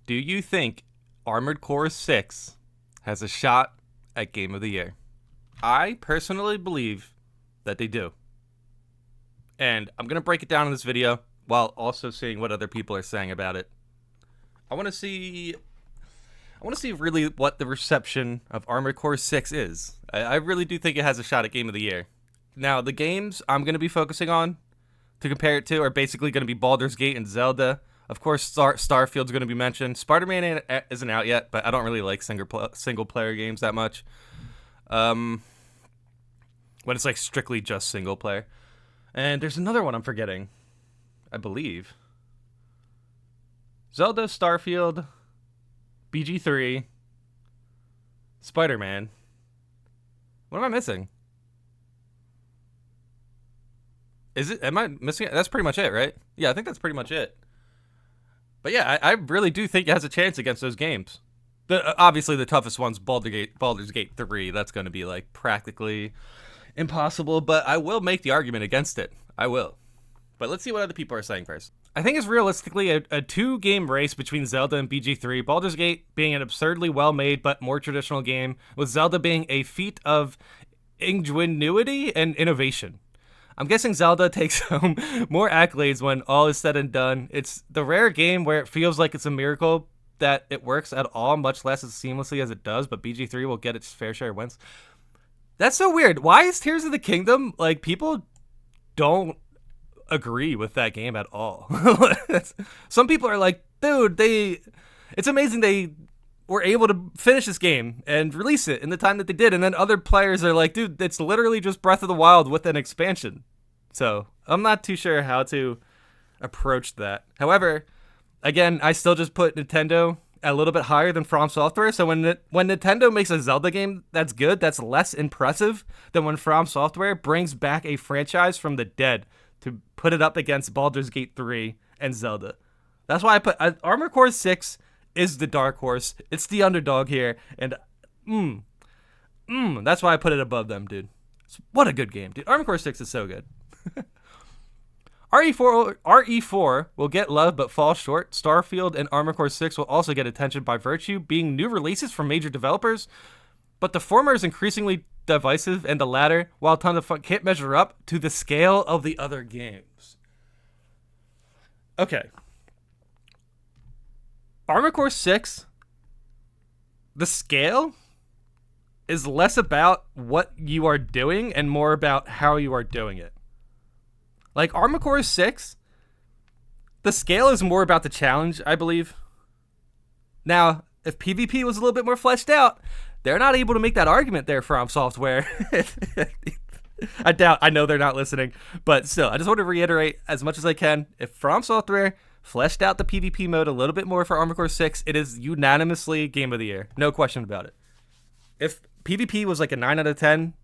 Do you think Armored Core 6 has a shot at Game of the Year? I personally believe that they do. And I'm going to break it down in this video while also seeing what other people are saying about it. I want to see really what the reception of Armored Core 6 is. I really do think it has a shot at Game of the Year. Now, the games I'm going to be focusing on to compare it to are basically going to be Baldur's Gate and Zelda. Of course, Starfield's going to be mentioned. Spider-Man isn't out yet, but I don't really like single-player games that much. When it's like strictly just single-player. And there's another one I'm forgetting, I believe. Zelda, Starfield, BG3, Spider-Man. What am I missing? Am I missing it? That's pretty much it, right? Yeah, I think that's pretty much it. But yeah, I really do think it has a chance against those games. Obviously, the toughest one's Baldur's Gate 3. That's going to be like practically impossible, but I will make the argument against it. I will. But let's see what other people are saying first. I think it's realistically a two-game race between Zelda and BG3. Baldur's Gate being an absurdly well-made but more traditional game, with Zelda being a feat of ingenuity and innovation. I'm guessing Zelda takes home more accolades when all is said and done. It's the rare game where it feels like it's a miracle that it works at all, much less as seamlessly as it does, but BG3 will get its fair share of wins. That's so weird. Why is Tears of the Kingdom, like, people don't agree with that game at all? Some people are like, dude, it's amazing they were able to finish this game and release it in the time that they did. And then other players are like, dude, it's literally just Breath of the Wild with an expansion. So I'm not too sure how to approach that. However, again, I still just put Nintendo a little bit higher than From Software. So when Nintendo makes a Zelda game that's good, that's less impressive than when From Software brings back a franchise from the dead to put it up against Baldur's Gate 3 and Zelda. That's why I put Armored Core 6 is the dark horse. It's the underdog here, and that's why I put it above them, dude. What a good game, dude. Armored Core 6 is so good. RE4 will get love but fall short. Starfield and Armored Core 6 will also get attention by virtue being new releases from major developers, but the former is increasingly divisive and the latter, while a ton of fun, can't measure up to the scale of the other games. Okay. Armored Core 6, the scale is less about what you are doing and more about how you are doing it. Like, Armored Core 6, the scale is more about the challenge, I believe. Now, if PvP was a little bit more fleshed out, they're not able to make that argument there from Software. I know they're not listening, but still, I just want to reiterate as much as I can. If From Software fleshed out the PvP mode a little bit more for Armored Core 6, it is unanimously Game of the Year. No question about it. If PvP was like a 9 out of 10,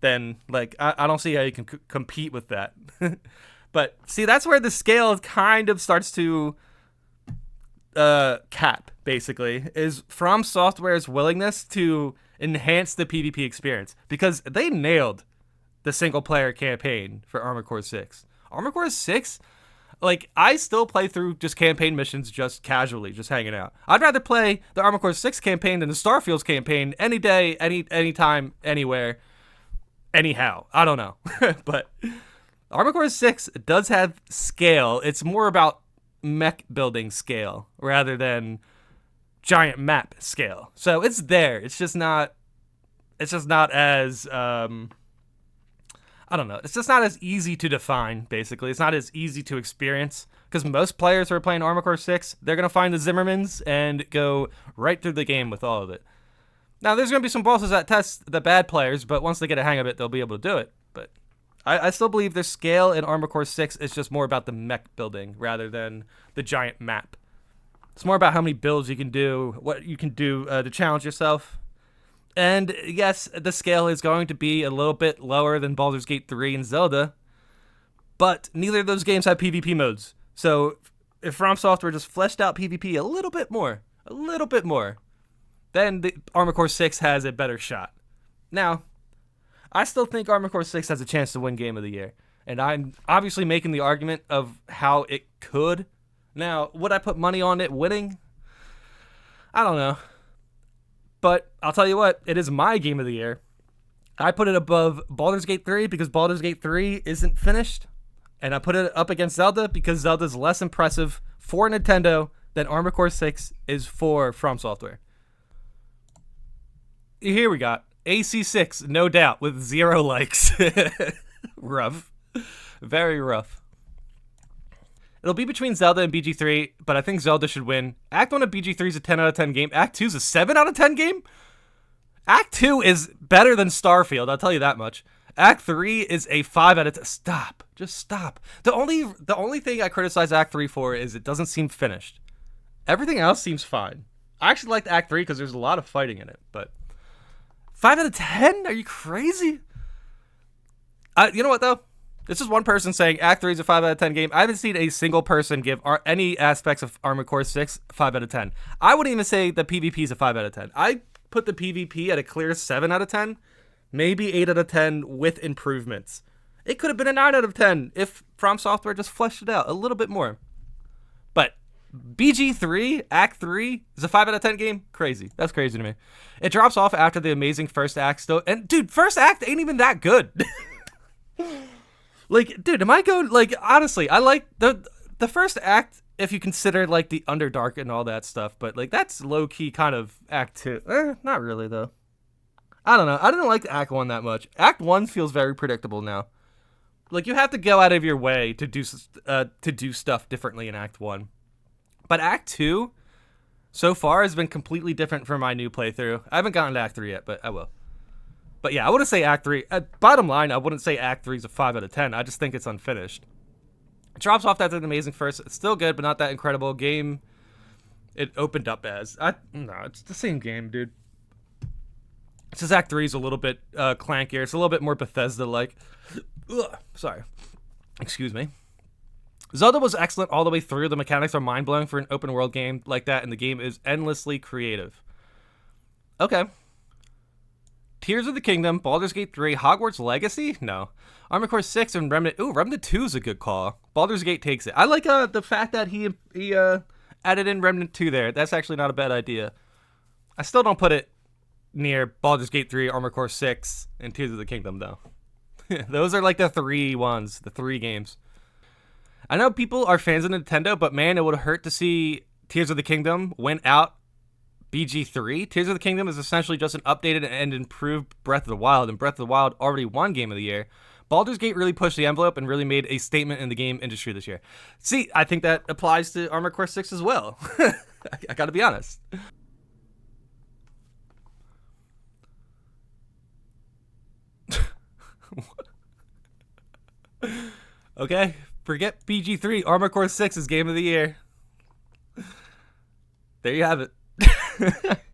then like I don't see how you can compete with that. But see, that's where the scale kind of starts to cap, basically, is From Software's willingness to enhance the PvP experience, because they nailed the single-player campaign for Armored Core 6. Armored Core 6... like, I still play through just campaign missions just casually, just hanging out. I'd rather play the Armored Core 6 campaign than the Starfield's campaign any day, anytime, anywhere, anyhow. I don't know. But Armored Core 6 does have scale. It's more about mech building scale rather than giant map scale. So it's there. It's just not as... I don't know. It's just not as easy to define, basically. It's not as easy to experience, because most players who are playing Armored Core 6, they're going to find the Zimmermans and go right through the game with all of it. Now, there's going to be some bosses that test the bad players, but once they get a hang of it, they'll be able to do it. But I still believe the scale in Armored Core 6 is just more about the mech building rather than the giant map. It's more about how many builds you can do, what you can do to challenge yourself. And yes, the scale is going to be a little bit lower than Baldur's Gate 3 and Zelda, but neither of those games have PvP modes. So if From Software just fleshed out PvP a little bit more, then the Armored Core 6 has a better shot. Now, I still think Armored Core 6 has a chance to win Game of the Year, and I'm obviously making the argument of how it could. Now, would I put money on it winning? I don't know. But I'll tell you what, it is my game of the year. I put it above Baldur's Gate 3 because Baldur's Gate 3 isn't finished. And I put it up against Zelda because Zelda's less impressive for Nintendo than Armored Core 6 is for From Software. Here we got AC6, no doubt, with 0 likes. Rough. Very rough. It'll be between Zelda and BG3, but I think Zelda should win. Act 1 of BG3 is a 10 out of 10 game. Act 2 is a 7 out of 10 game? Act 2 is better than Starfield, I'll tell you that much. Act 3 is a 5 out of 10. Stop. Just stop. The only thing I criticize Act 3 for is it doesn't seem finished. Everything else seems fine. I actually liked Act 3 because there's a lot of fighting in it, but 5 out of 10? Are you crazy? You know what, though? This is one person saying Act 3 is a 5 out of 10 game. I haven't seen a single person give any aspects of Armored Core 6 5 out of 10. I wouldn't even say the PvP is a 5 out of 10. I put the PvP at a clear 7 out of 10, maybe 8 out of 10 with improvements. It could have been a 9 out of 10 if From Software just fleshed it out a little bit more. But BG3, Act 3 is a 5 out of 10 game? Crazy. That's crazy to me. It drops off after the amazing first act still. And dude, first act ain't even that good. Like, dude, am I going, like, honestly, I like the first act if you consider, like, the Underdark and all that stuff, but, like, that's low-key kind of Act 2. Not really, though. I don't know. I didn't like Act 1 that much. Act 1 feels very predictable now. Like, you have to go out of your way to do stuff differently in Act 1. But Act 2, so far, has been completely different from my new playthrough. I haven't gotten to Act 3 yet, but I will. But yeah, I wouldn't say Act 3. Bottom line, I wouldn't say Act 3 is a 5 out of 10. I just think it's unfinished. It drops off after an amazing first. It's still good, but not that incredible game it opened up as. No, it's the same game, dude. It's just Act 3 is a little bit clankier. It's a little bit more Bethesda-like. Sorry. Excuse me. Zelda was excellent all the way through. The mechanics are mind-blowing for an open-world game like that, and the game is endlessly creative. Okay. Tears of the Kingdom, Baldur's Gate 3, Hogwarts Legacy? No. Armored Core 6 and Remnant. Ooh, Remnant 2 is a good call. Baldur's Gate takes it. I like the fact that he added in Remnant 2 there. That's actually not a bad idea. I still don't put it near Baldur's Gate 3, Armored Core 6, and Tears of the Kingdom, though. Those are like the 3 ones, the 3 games. I know people are fans of Nintendo, but man, it would hurt to see Tears of the Kingdom win out BG3. Tears of the Kingdom is essentially just an updated and improved Breath of the Wild, and Breath of the Wild already won Game of the Year. Baldur's Gate really pushed the envelope and really made a statement in the game industry this year. See, I think that applies to Armored Core 6 as well. I gotta be honest. Okay, forget BG3. Armored Core 6 is Game of the Year. There you have it.